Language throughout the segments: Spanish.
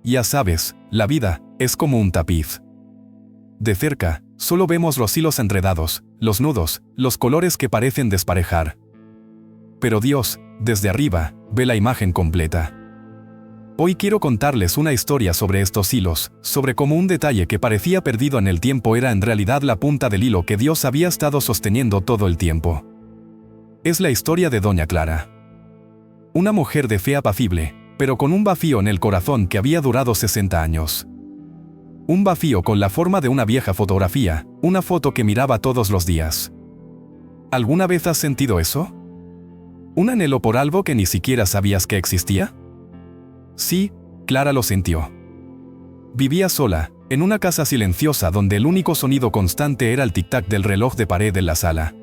Ya sabes, la vida es como un tapiz. De cerca, solo vemos los hilos enredados, los nudos, los colores que parecen desparejar. Pero Dios, desde arriba, ve la imagen completa. Hoy quiero contarles una historia sobre estos hilos, sobre cómo un detalle que parecía perdido en el tiempo era en realidad la punta del hilo que Dios había estado sosteniendo todo el tiempo. Es la historia de Doña Clara. Una mujer de fe apacible, pero con un vacío en el corazón que había durado 60 años. Un vacío con la forma de una vieja fotografía, una foto que miraba todos los días. ¿Alguna vez has sentido eso? ¿Un anhelo por algo que ni siquiera sabías que existía? Sí, Clara lo sintió. Vivía sola, en una casa silenciosa donde el único sonido constante era el tic-tac del reloj de pared en la sala.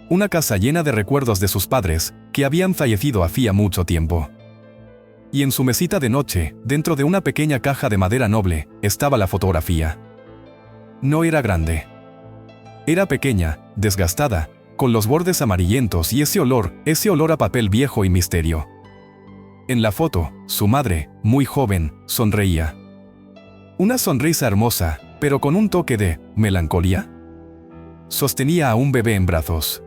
Una casa llena de recuerdos de sus padres, que habían fallecido hacía mucho tiempo. Y en su mesita de noche, dentro de una pequeña caja de madera noble, estaba la fotografía. No era grande. Era pequeña, desgastada, con los bordes amarillentos y ese olor a papel viejo y misterio. En la foto, su madre, muy joven, sonreía. Una sonrisa hermosa, pero con un toque de melancolía. Sostenía a un bebé en brazos.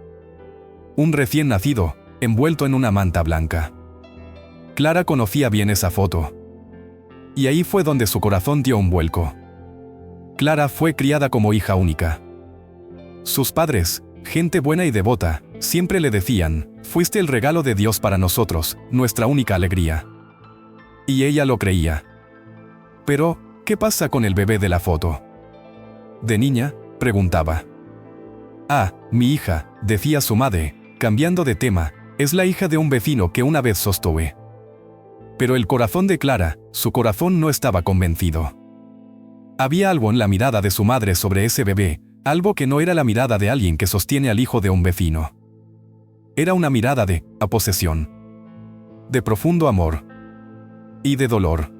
Un recién nacido, envuelto en una manta blanca. Clara conocía bien esa foto. Y ahí fue donde su corazón dio un vuelco. Clara fue criada como hija única. Sus padres, gente buena y devota, siempre le decían, fuiste el regalo de Dios para nosotros, nuestra única alegría. Y ella lo creía. Pero, ¿qué pasa con el bebé de la foto? De niña, preguntaba. Ah, mi hija, decía su madre, cambiando de tema, es la hija de un vecino que una vez sostuve. Pero el corazón de Clara, su corazón no estaba convencido. Había algo en la mirada de su madre sobre ese bebé, algo que no era la mirada de alguien que sostiene al hijo de un vecino. Era una mirada de posesión. De profundo amor. Y de dolor.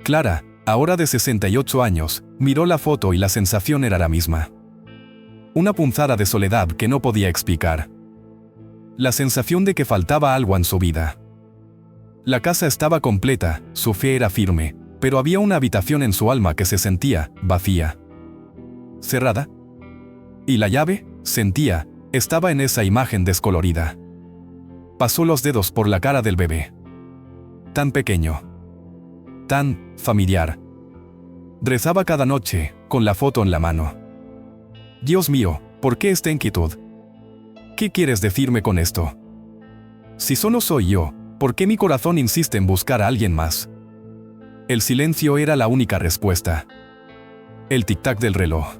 Clara, ahora de 68 años, miró la foto y la sensación era la misma. Una punzada de soledad que no podía explicar. La sensación de que faltaba algo en su vida. La casa estaba completa, su fe era firme, pero había una habitación en su alma que se sentía vacía. Cerrada. Y la llave, sentía, estaba en esa imagen descolorida. Pasó los dedos por la cara del bebé. Tan pequeño. Tan familiar. Rezaba cada noche, con la foto en la mano. Dios mío, ¿por qué esta inquietud? ¿Qué quieres decirme con esto? Si solo soy yo, ¿por qué mi corazón insiste en buscar a alguien más? El silencio era la única respuesta. El tic-tac del reloj.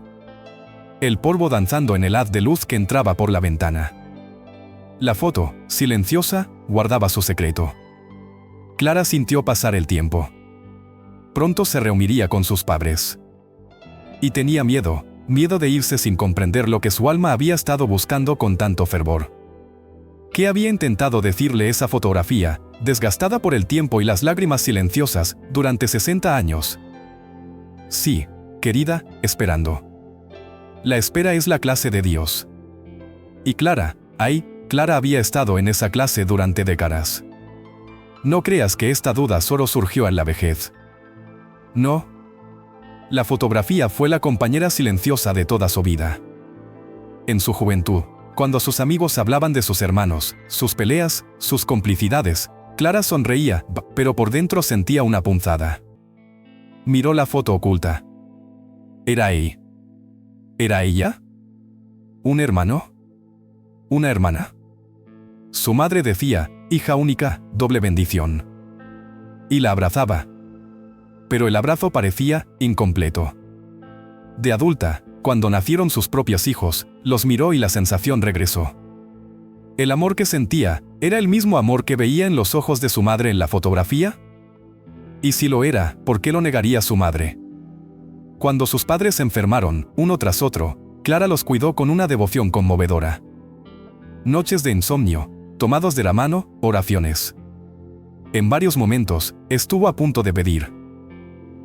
El polvo danzando en el haz de luz que entraba por la ventana. La foto, silenciosa, guardaba su secreto. Clara sintió pasar el tiempo. Pronto se reuniría con sus padres. Y tenía miedo de irse sin comprender lo que su alma había estado buscando con tanto fervor. ¿Qué había intentado decirle esa fotografía, desgastada por el tiempo y las lágrimas silenciosas, durante 60 años? Sí, querida, esperando. La espera es la clase de Dios. Y Clara, Clara había estado en esa clase durante décadas. No creas que esta duda solo surgió en la vejez. No. La fotografía fue la compañera silenciosa de toda su vida. En su juventud, cuando sus amigos hablaban de sus hermanos, sus peleas, sus complicidades, Clara sonreía, pero por dentro sentía una punzada. Miró la foto oculta. ¿Era él? ¿Era ella? ¿Un hermano? ¿Una hermana? Su madre decía, hija única, doble bendición. Y la abrazaba. Pero el abrazo parecía incompleto. De adulta, cuando nacieron sus propios hijos, los miró y la sensación regresó. ¿El amor que sentía era el mismo amor que veía en los ojos de su madre en la fotografía? Y si lo era, ¿por qué lo negaría su madre? Cuando sus padres se enfermaron, uno tras otro, Clara los cuidó con una devoción conmovedora. Noches de insomnio, tomados de la mano, oraciones. En varios momentos, estuvo a punto de pedir.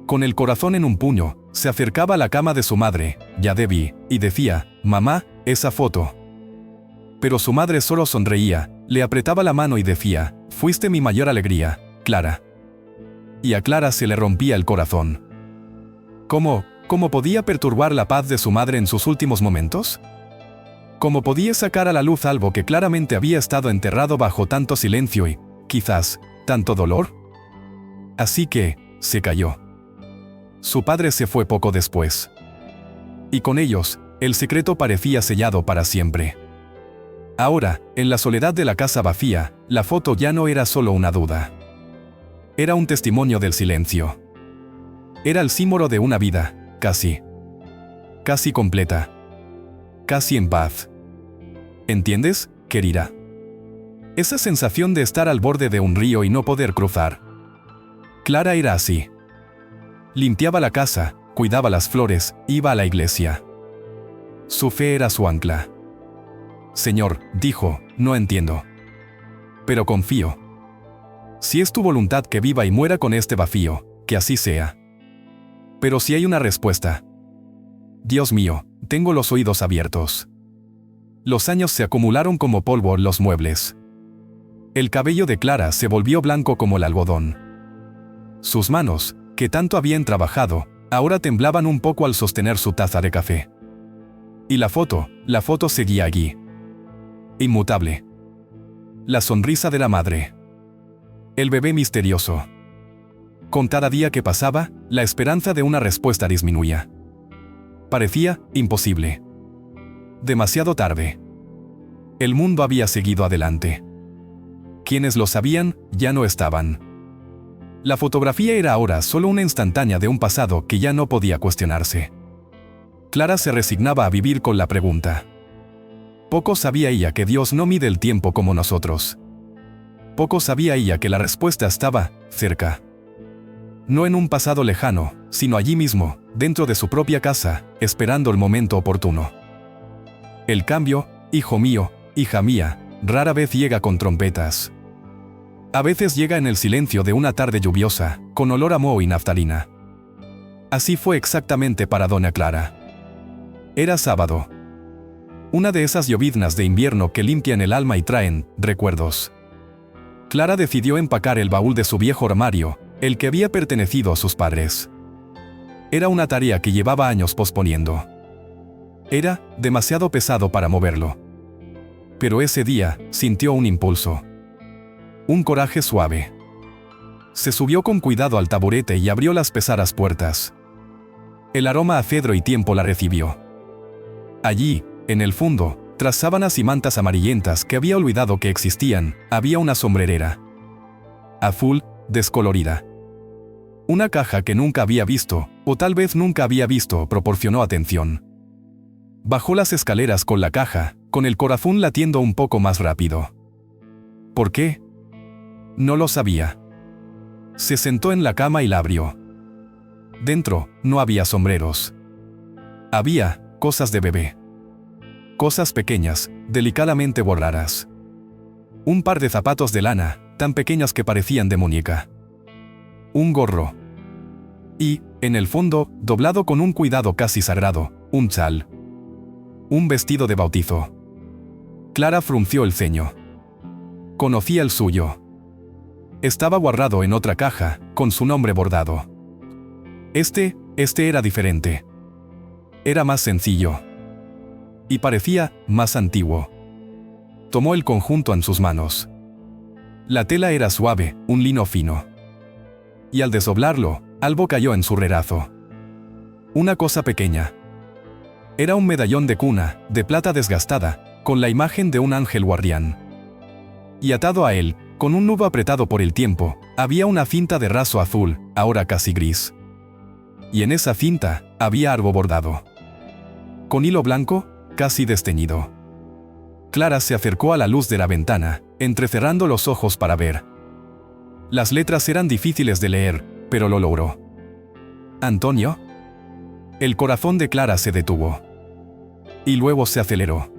Con el corazón en un puño, se acercaba a la cama de su madre, ya débil, y decía, «Mamá, esa foto». Pero su madre solo sonreía, le apretaba la mano y decía, «Fuiste mi mayor alegría, Clara». y a Clara se le rompía el corazón. ¿Cómo podía perturbar la paz de su madre en sus últimos momentos? ¿Cómo podía sacar a la luz algo que claramente había estado enterrado bajo tanto silencio y, quizás, tanto dolor? Así que, se calló. Su padre se fue poco después. Y con ellos, el secreto parecía sellado para siempre. Ahora, en la soledad de la casa vacía, la foto ya no era solo una duda. Era un testimonio del silencio. Era el símbolo de una vida, casi completa. Casi en paz. ¿Entiendes, querida? Esa sensación de estar al borde de un río y no poder cruzar. Clara era así. Limpiaba la casa, cuidaba las flores, iba a la iglesia. Su fe era su ancla. Señor, dijo, no entiendo. Pero confío. Si es tu voluntad que viva y muera con este vacío, que así sea. Pero si hay una respuesta. Dios mío, tengo los oídos abiertos. Los años se acumularon como polvo en los muebles. El cabello de Clara se volvió blanco como el algodón. Sus manos, que tanto habían trabajado, ahora temblaban un poco al sostener su taza de café. Y la foto seguía allí. Inmutable. La sonrisa de la madre. El bebé misterioso. Con cada día que pasaba, la esperanza de una respuesta disminuía. Parecía imposible. Demasiado tarde. El mundo había seguido adelante. Quienes lo sabían, ya no estaban. La fotografía era ahora solo una instantánea de un pasado que ya no podía cuestionarse. Clara se resignaba a vivir con la pregunta. Poco sabía ella que Dios no mide el tiempo como nosotros. Poco sabía ella que la respuesta estaba cerca. No en un pasado lejano, sino allí mismo, dentro de su propia casa, esperando el momento oportuno. El cambio, hijo mío, hija mía, rara vez llega con trompetas. A veces llega en el silencio de una tarde lluviosa, con olor a moho y naftalina. Así fue exactamente para doña Clara. Era sábado. Una de esas lloviznas de invierno que limpian el alma y traen recuerdos. Clara decidió empacar el baúl de su viejo armario, el que había pertenecido a sus padres. Era una tarea que llevaba años posponiendo. Era demasiado pesado para moverlo. Pero ese día sintió un impulso. Un coraje suave. Se subió con cuidado al taburete y abrió las pesadas puertas. El aroma a cedro y tiempo la recibió. Allí, en el fondo, tras sábanas y mantas amarillentas que había olvidado que existían, había una sombrerera. Azul, descolorida. Una caja que nunca había visto, o tal vez nunca había visto, proporcionó atención. Bajó las escaleras con la caja, con el corazón latiendo un poco más rápido. ¿Por qué? No lo sabía. Se sentó en la cama y la abrió. Dentro, no había sombreros. Había cosas de bebé. Cosas pequeñas, delicadamente bordadas. Un par de zapatos de lana, tan pequeñas que parecían de muñeca. Un gorro. Y, en el fondo, doblado con un cuidado casi sagrado, un chal. Un vestido de bautizo. Clara frunció el ceño. Conocía el suyo. Estaba guardado en otra caja, con su nombre bordado. Este era diferente. Era más sencillo. Y parecía más antiguo. Tomó el conjunto en sus manos. La tela era suave, un lino fino. Y al desdoblarlo, algo cayó en su regazo. Una cosa pequeña. Era un medallón de cuna, de plata desgastada, con la imagen de un ángel guardián. Y atado a él, con un nudo apretado por el tiempo, había una cinta de raso azul, ahora casi gris. Y en esa cinta, había algo bordado. Con hilo blanco, casi desteñido. Clara se acercó a la luz de la ventana, entrecerrando los ojos para ver. Las letras eran difíciles de leer, pero lo logró. ¿Antonio? El corazón de Clara se detuvo. Y luego se aceleró.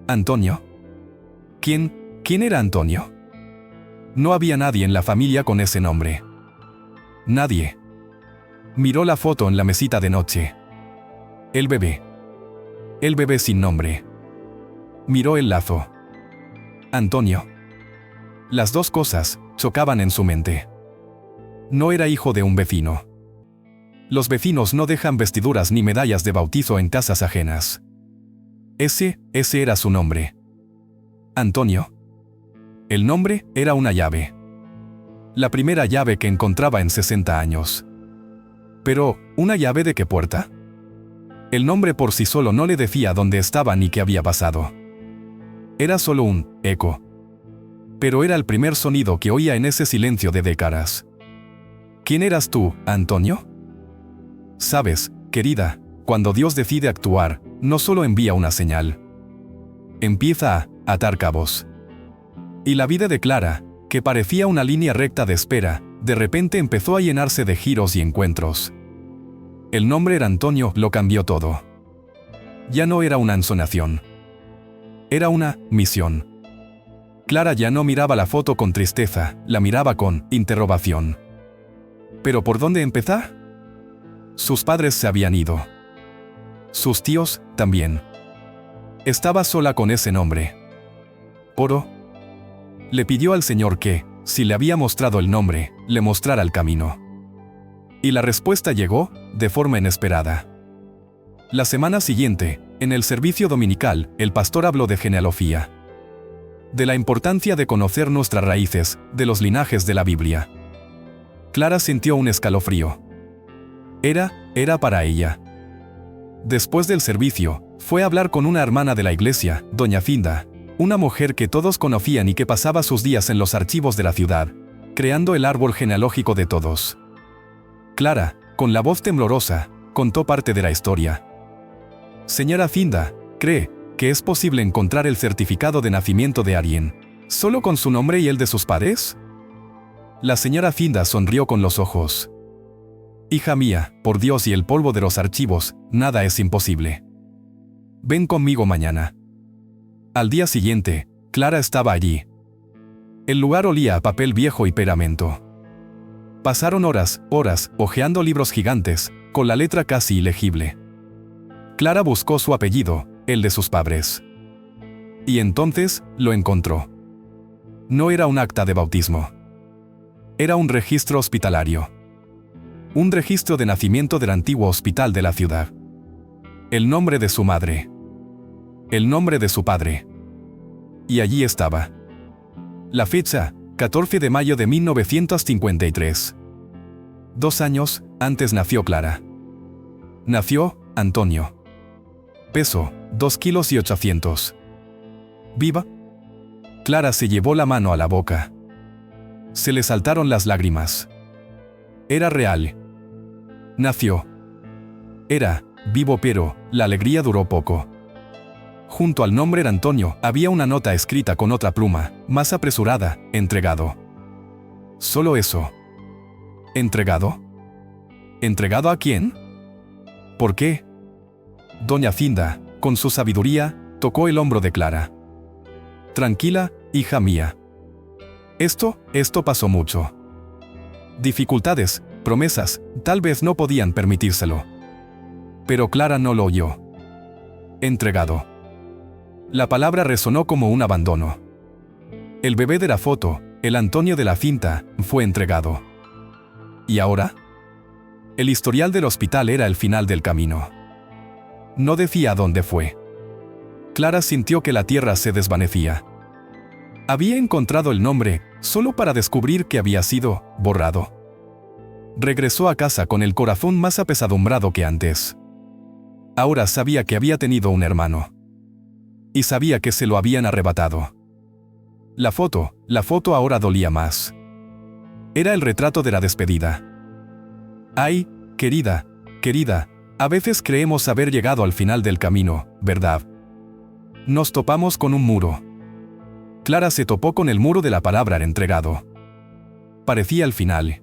¿Antonio? ¿Quién era Antonio? No había nadie en la familia con ese nombre. Nadie. Miró la foto en la mesita de noche. El bebé. El bebé sin nombre. Miró el lazo. Antonio. Las dos cosas chocaban en su mente. No era hijo de un vecino. Los vecinos no dejan vestiduras ni medallas de bautizo en casas ajenas. Ese era su nombre. Antonio. El nombre era una llave. La primera llave que encontraba en 60 años. Pero, ¿una llave de qué puerta? El nombre por sí solo no le decía dónde estaba ni qué había pasado. Era solo un eco. Pero era el primer sonido que oía en ese silencio de décadas. ¿Quién eras tú, Antonio? Sabes, querida, cuando Dios decide actuar, no solo envía una señal. Empieza a atar cabos. Y la vida de Clara, que parecía una línea recta de espera, de repente empezó a llenarse de giros y encuentros. El nombre era Antonio, lo cambió todo. Ya no era una ensonación. Era una misión. Clara ya no miraba la foto con tristeza, la miraba con interrogación. ¿Pero por dónde empezar? Sus padres se habían ido. Sus tíos, también. Estaba sola con ese nombre. Oro. Le pidió al Señor que, si le había mostrado el nombre, le mostrara el camino. Y la respuesta llegó, de forma inesperada. La semana siguiente, en el servicio dominical, el pastor habló de genealogía. De la importancia de conocer nuestras raíces, de los linajes de la Biblia. Clara sintió un escalofrío. Era para ella. Después del servicio, fue a hablar con una hermana de la iglesia, doña Finda, una mujer que todos conocían y que pasaba sus días en los archivos de la ciudad, creando el árbol genealógico de todos. Clara, con la voz temblorosa, contó parte de la historia. Señora Finda, ¿cree que es posible encontrar el certificado de nacimiento de alguien, solo con su nombre y el de sus padres? La señora Finda sonrió con los ojos. Hija mía, por Dios y el polvo de los archivos, nada es imposible. Ven conmigo mañana. Al día siguiente, Clara estaba allí. El lugar olía a papel viejo y pegamento. Pasaron horas, hojeando libros gigantes, con la letra casi ilegible. Clara buscó su apellido, el de sus padres. Y entonces, lo encontró. No era un acta de bautismo. Era un registro hospitalario. Un registro de nacimiento del antiguo hospital de la ciudad. El nombre de su madre. El nombre de su padre. Y allí estaba. La fecha, 14 de mayo de 1953. 2 años antes nació Clara. Nació Antonio. Peso, 2 kilos y 800. ¿Viva? Clara se llevó la mano a la boca. Se le saltaron las lágrimas. Era real. Nació. Era vivo, pero la alegría duró poco. Junto al nombre de Antonio había una nota escrita con otra pluma, más apresurada, entregado. Solo eso. ¿Entregado? ¿Entregado a quién? ¿Por qué? Doña Finda, con su sabiduría, tocó el hombro de Clara. Tranquila, hija mía. Esto pasó mucho. Dificultades, promesas, tal vez no podían permitírselo. Pero Clara no lo oyó. Entregado. La palabra resonó como un abandono. El bebé de la foto, el Antonio de la finta, fue entregado. ¿Y ahora? El historial del hospital era el final del camino. No decía a dónde fue. Clara sintió que la tierra se desvanecía. Había encontrado el nombre, solo para descubrir que había sido borrado. Regresó a casa con el corazón más apesadumbrado que antes. Ahora sabía que había tenido un hermano. Y sabía que se lo habían arrebatado. La foto ahora dolía más. Era el retrato de la despedida. Ay, querida, a veces creemos haber llegado al final del camino, ¿verdad? Nos topamos con un muro. Clara se topó con el muro de la palabra entregado. Parecía el final.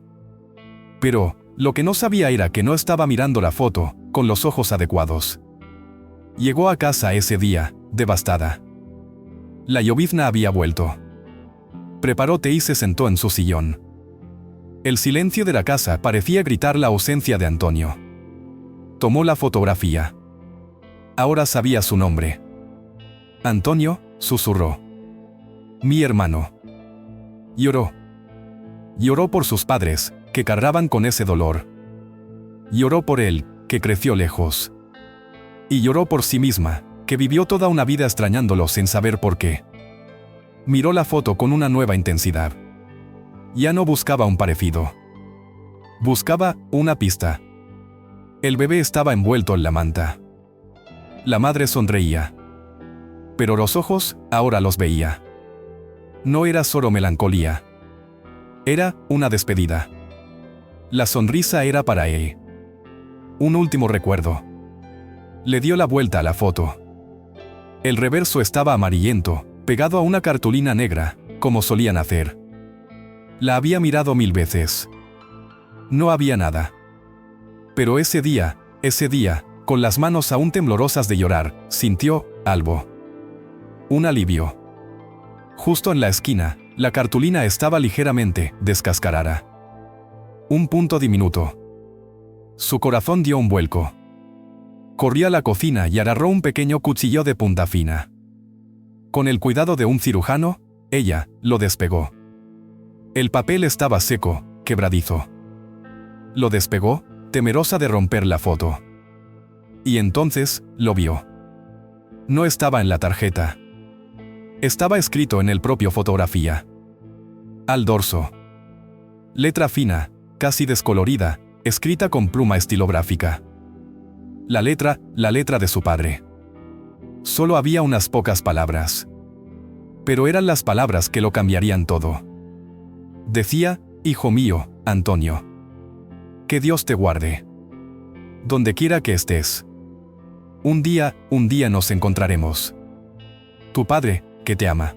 Pero, lo que no sabía era que no estaba mirando la foto, con los ojos adecuados. Llegó a casa ese día, devastada. La llovizna había vuelto. Preparó té y se sentó en su sillón. El silencio de la casa parecía gritar la ausencia de Antonio. Tomó la fotografía. Ahora sabía su nombre. Antonio, susurró. Mi hermano. Lloró. Lloró por sus padres, que cargaban con ese dolor. Lloró por él, que creció lejos. Y lloró por sí misma, que vivió toda una vida extrañándolo sin saber por qué. Miró la foto con una nueva intensidad. Ya no buscaba un parecido. Buscaba una pista. El bebé estaba envuelto en la manta. La madre sonreía. Pero los ojos, ahora los veía. No era solo melancolía. Era una despedida. La sonrisa era para él. Un último recuerdo. Le dio la vuelta a la foto. El reverso estaba amarillento, pegado a una cartulina negra, como solían hacer. La había mirado 1000 veces. No había nada. Pero ese día, con las manos aún temblorosas de llorar, sintió algo. Un alivio. Justo en la esquina, la cartulina estaba ligeramente descascarada. Un punto diminuto. Su corazón dio un vuelco. Corrió a la cocina y agarró un pequeño cuchillo de punta fina. Con el cuidado de un cirujano, ella lo despegó. El papel estaba seco, quebradizo. Lo despegó, temerosa de romper la foto. Y entonces, lo vio. No estaba en la tarjeta. Estaba escrito en el propio fotografía. Al dorso. Letra fina, casi descolorida, escrita con pluma estilográfica. La letra de su padre. Solo había unas pocas palabras. Pero eran las palabras que lo cambiarían todo. Decía, hijo mío, Antonio. Que Dios te guarde. Donde quiera que estés. Un día nos encontraremos. Tu padre, que te ama.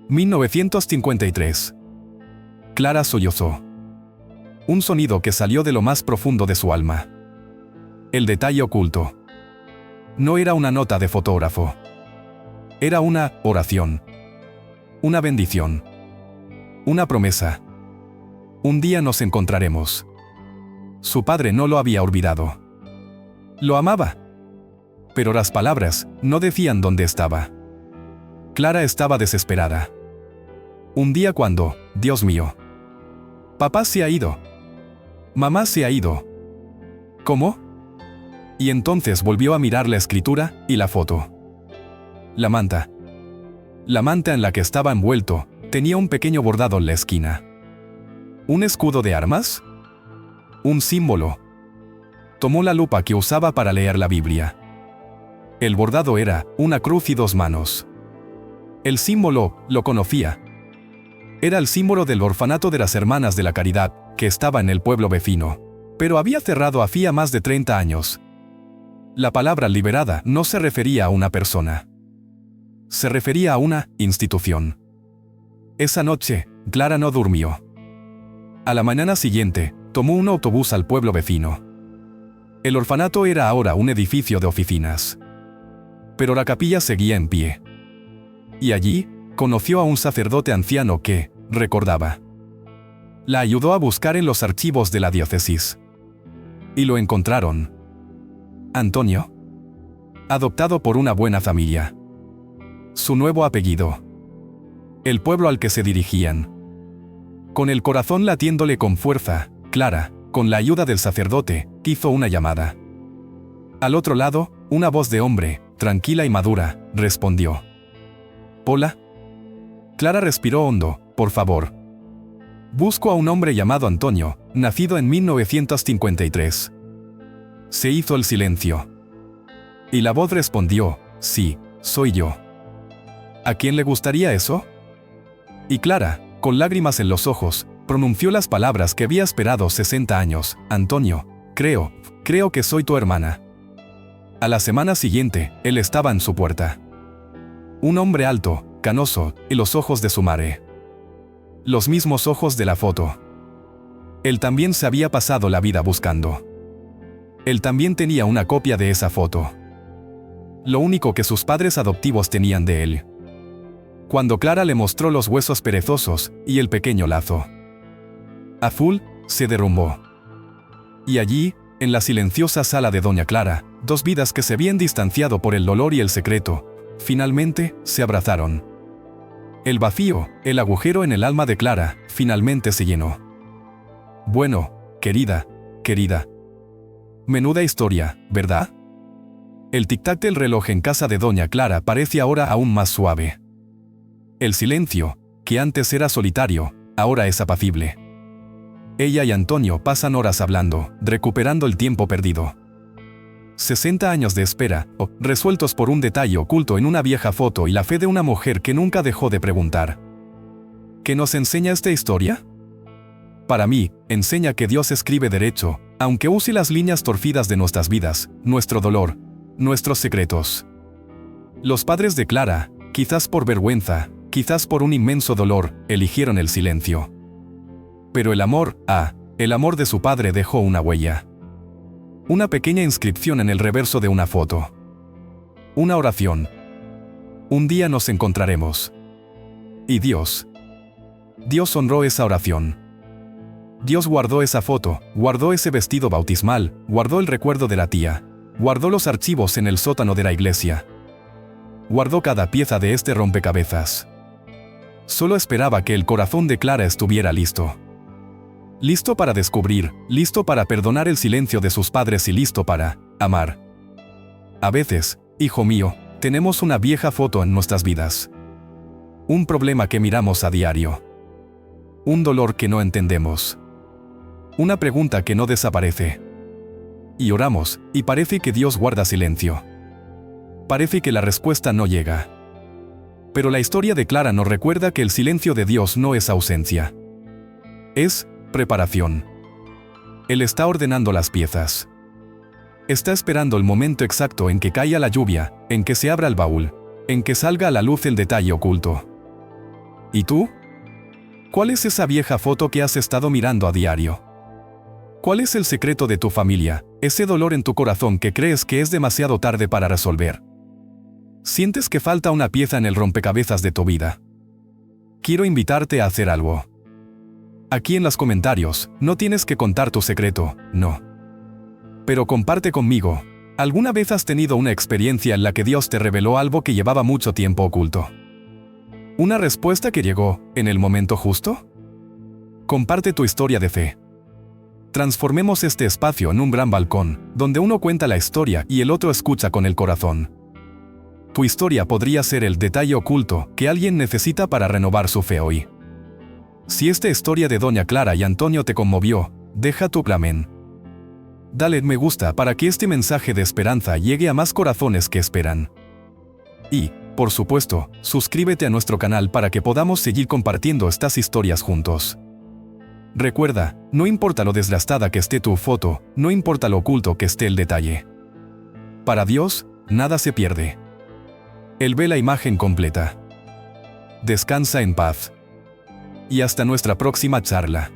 1953. Clara sollozó. Un sonido que salió de lo más profundo de su alma. El detalle oculto. No era una nota de fotógrafo. Era una oración. Una bendición. Una promesa. Un día nos encontraremos. Su padre no lo había olvidado. Lo amaba. Pero las palabras no decían dónde estaba. Clara estaba desesperada. Un día cuando, Dios mío. Papá se ha ido. Mamá se ha ido. ¿Cómo? Y entonces volvió a mirar la escritura y la foto. La manta. La manta en la que estaba envuelto tenía un pequeño bordado en la esquina. ¿Un escudo de armas? Un símbolo. Tomó la lupa que usaba para leer la Biblia. El bordado era una cruz y 2 manos. El símbolo, lo conocía. Era el símbolo del orfanato de las Hermanas de la Caridad, que estaba en el pueblo vecino. Pero había cerrado hacía más de 30 años. La palabra liberada no se refería a una persona. Se refería a una institución. Esa noche, Clara no durmió. A la mañana siguiente, tomó un autobús al pueblo vecino. El orfanato era ahora un edificio de oficinas. Pero la capilla seguía en pie. Y allí, conoció a un sacerdote anciano que, recordaba. La ayudó a buscar en los archivos de la diócesis. Y lo encontraron. Antonio. Adoptado por una buena familia. Su nuevo apellido. El pueblo al que se dirigían. Con el corazón latiéndole con fuerza, Clara, con la ayuda del sacerdote, hizo una llamada. Al otro lado, una voz de hombre, tranquila y madura, respondió. ¿Hola? Clara respiró hondo. Por favor. Busco a un hombre llamado Antonio, nacido en 1953. Se hizo el silencio. Y la voz respondió, sí, soy yo. ¿A quién le gustaría eso? Y Clara, con lágrimas en los ojos, pronunció las palabras que había esperado 60 años. Antonio, creo que soy tu hermana. A la semana siguiente, él estaba en su puerta. Un hombre alto, canoso, y los ojos de su madre. Los mismos ojos de la foto. Él también se había pasado la vida buscando. Él también tenía una copia de esa foto. Lo único que sus padres adoptivos tenían de él. Cuando Clara le mostró los huesos perezosos y el pequeño lazo azul, se derrumbó. Y allí, en la silenciosa sala de Doña Clara, 2 vidas que se habían distanciado por el dolor y el secreto, finalmente, se abrazaron. El vacío, el agujero en el alma de Clara, finalmente se llenó. Bueno, querida. Menuda historia, ¿verdad? El tic-tac del reloj en casa de doña Clara parece ahora aún más suave. El silencio, que antes era solitario, ahora es apacible. Ella y Antonio pasan horas hablando, recuperando el tiempo perdido. 60 años de espera, resueltos por un detalle oculto en una vieja foto y la fe de una mujer que nunca dejó de preguntar. ¿Qué nos enseña esta historia? Para mí, enseña que Dios escribe derecho, aunque use las líneas torcidas de nuestras vidas, nuestro dolor, nuestros secretos. Los padres de Clara, quizás por vergüenza, quizás por un inmenso dolor, eligieron el silencio. Pero el amor de su padre dejó una huella. Una pequeña inscripción en el reverso de una foto. Una oración. Un día nos encontraremos. Y Dios honró esa oración. Dios guardó esa foto, guardó ese vestido bautismal, guardó el recuerdo de la tía, guardó los archivos en el sótano de la iglesia. Guardó cada pieza de este rompecabezas. Solo esperaba que el corazón de Clara estuviera listo. Listo para descubrir, listo para perdonar el silencio de sus padres y listo para amar. A veces, hijo mío, tenemos una vieja foto en nuestras vidas. Un problema que miramos a diario. Un dolor que no entendemos. Una pregunta que no desaparece. Y oramos, y parece que Dios guarda silencio. Parece que la respuesta no llega. Pero la historia de Clara nos recuerda que el silencio de Dios no es ausencia. Es preparación. Él está ordenando las piezas. Está esperando el momento exacto en que caiga la lluvia, en que se abra el baúl, en que salga a la luz el detalle oculto. ¿Y tú? ¿Cuál es esa vieja foto que has estado mirando a diario? ¿Cuál es el secreto de tu familia, ese dolor en tu corazón que crees que es demasiado tarde para resolver? ¿Sientes que falta una pieza en el rompecabezas de tu vida? Quiero invitarte a hacer algo. Aquí en los comentarios, no tienes que contar tu secreto, no. Pero comparte conmigo, ¿alguna vez has tenido una experiencia en la que Dios te reveló algo que llevaba mucho tiempo oculto? ¿Una respuesta que llegó en el momento justo? Comparte tu historia de fe. Transformemos este espacio en un gran balcón, donde uno cuenta la historia y el otro escucha con el corazón. Tu historia podría ser el detalle oculto que alguien necesita para renovar su fe hoy. Si esta historia de Doña Clara y Antonio te conmovió, deja tu amén. Dale me gusta para que este mensaje de esperanza llegue a más corazones que esperan. Y, por supuesto, suscríbete a nuestro canal para que podamos seguir compartiendo estas historias juntos. Recuerda, no importa lo desgastada que esté tu foto, no importa lo oculto que esté el detalle. Para Dios, nada se pierde. Él ve la imagen completa. Descansa en paz. Y hasta nuestra próxima charla.